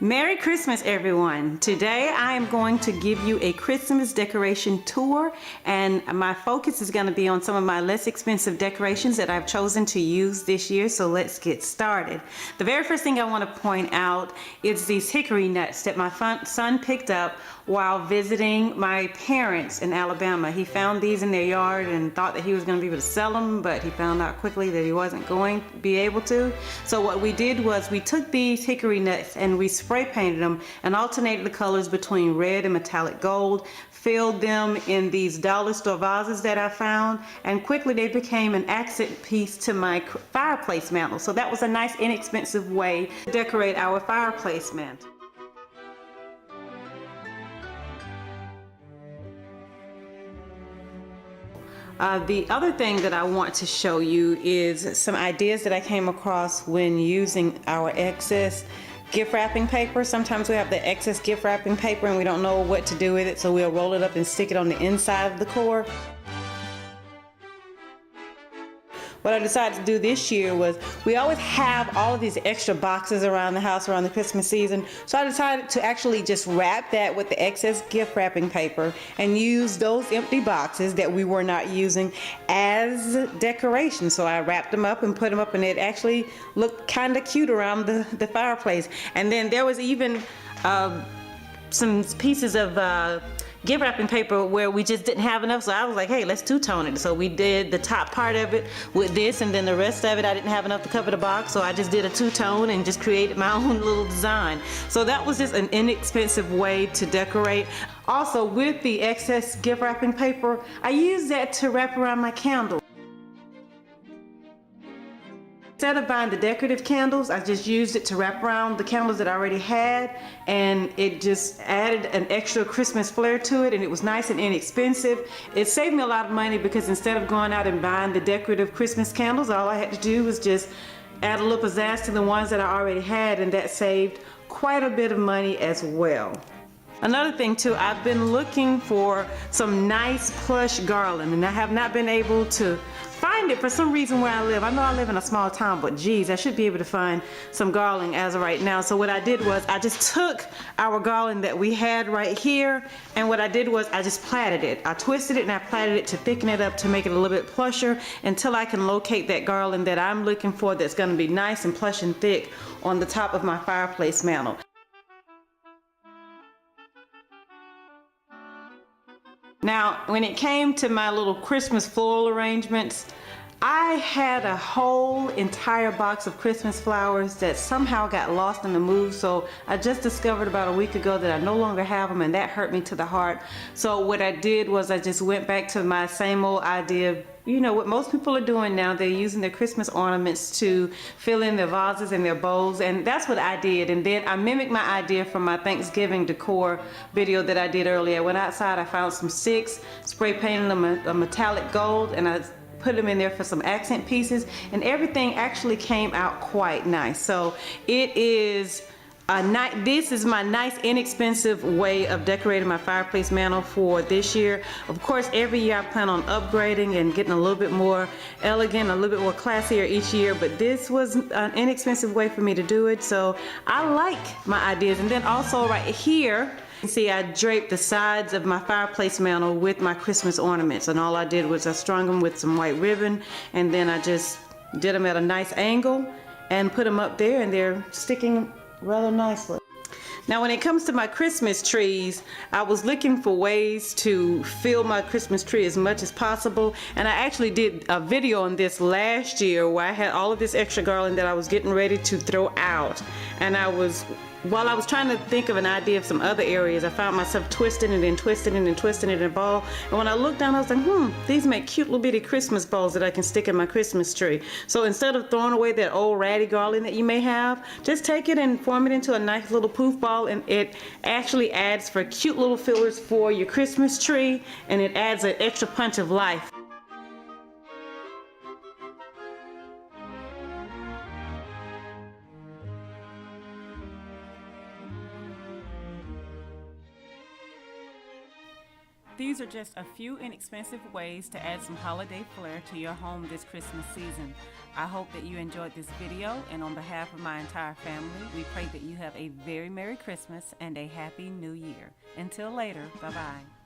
Merry Christmas, everyone. Today I am going to give you a Christmas decoration tour, and my focus is going to be on some of my less expensive decorations that I've chosen to use this year. So let's get started. The very first thing I want to point out is these hickory nuts that my son picked up while visiting my parents in Alabama. He found these in their yard and thought that he was going to be able to sell them, but he found out quickly that he wasn't going to be able to. So what we did was we took these hickory nuts and we spray painted them and alternated the colors between red and metallic gold, filled them in these dollar store vases that I found, and quickly they became an accent piece to my fireplace mantle. So that was a nice inexpensive way to decorate our fireplace mantle. The other thing that I want to show you is some ideas that I came across when using our excess gift wrapping paper. Sometimes we have the excess gift wrapping paper and we don't know what to do with it, so we'll roll it up and stick it on the inside of the core. What I decided to do this year was, we always have all of these extra boxes around the house around the Christmas season, so I decided to actually just wrap that with the excess gift wrapping paper and use those empty boxes that we were not using as decoration. So I wrapped them up and put them up, and it actually looked kind of cute around the fireplace. And then there was even some pieces of gift wrapping paper where we just didn't have enough, so I was like, hey, let's two-tone it. So we did the top part of it with this, and then the rest of it I didn't have enough to cover the box, so I just did a two-tone and just created my own little design. So that was just an inexpensive way to decorate. Also, with the excess gift wrapping paper, I used that to wrap around my candle. Instead of buying the decorative candles, I just used it to wrap around the candles that I already had, and it just added an extra Christmas flair to it, and it was nice and inexpensive. It saved me a lot of money because instead of going out and buying the decorative Christmas candles, all I had to do was just add a little pizzazz to the ones that I already had, and that saved quite a bit of money as well. Another thing too, I've been looking for some nice plush garland, and I have not been able to find it for some reason where I live. I know I live in a small town, but geez, I should be able to find some garland as of right now. So what I did was I just took our garland that we had right here, and what I did was I just plaited it. I twisted it and I plaited it to thicken it up to make it a little bit plusher until I can locate that garland that I'm looking for that's going to be nice and plush and thick on the top of my fireplace mantle. Now, when it came to my little Christmas floral arrangements, I had a whole entire box of Christmas flowers that somehow got lost in the move. So I just discovered about a week ago that I no longer have them, and that hurt me to the heart. So what I did was I just went back to my same old idea of, you know, what most people are doing now. They're using their Christmas ornaments to fill in their vases and their bowls, and that's what I did. And then I mimicked my idea from my Thanksgiving decor video that I did earlier. I went outside, I found some sticks, spray painted them a metallic gold, and I put them in there for some accent pieces, and everything actually came out quite nice. So it is this is my nice inexpensive way of decorating my fireplace mantle for this year. Of course, every year I plan on upgrading and getting a little bit more elegant, a little bit more classier each year, but this was an inexpensive way for me to do it. So I like my ideas. And then also right here, you see, I draped the sides of my fireplace mantle with my Christmas ornaments, and all I did was I strung them with some white ribbon, and then I just did them at a nice angle and put them up there, and they're sticking rather nicely. Now, when it comes to my Christmas trees, I was looking for ways to fill my Christmas tree as much as possible, and I actually did a video on this last year where I had all of this extra garland that I was getting ready to throw out, and while I was trying to think of an idea of some other areas, I found myself twisting it and twisting it and twisting it in a ball. And when I looked down, I was like, these make cute little bitty Christmas balls that I can stick in my Christmas tree. So instead of throwing away that old ratty garland that you may have, just take it and form it into a nice little poof ball, and it actually adds for cute little fillers for your Christmas tree, and it adds an extra punch of life. These are just a few inexpensive ways to add some holiday flair to your home this Christmas season. I hope that you enjoyed this video, and on behalf of my entire family, we pray that you have a very Merry Christmas and a Happy New Year. Until later, bye-bye.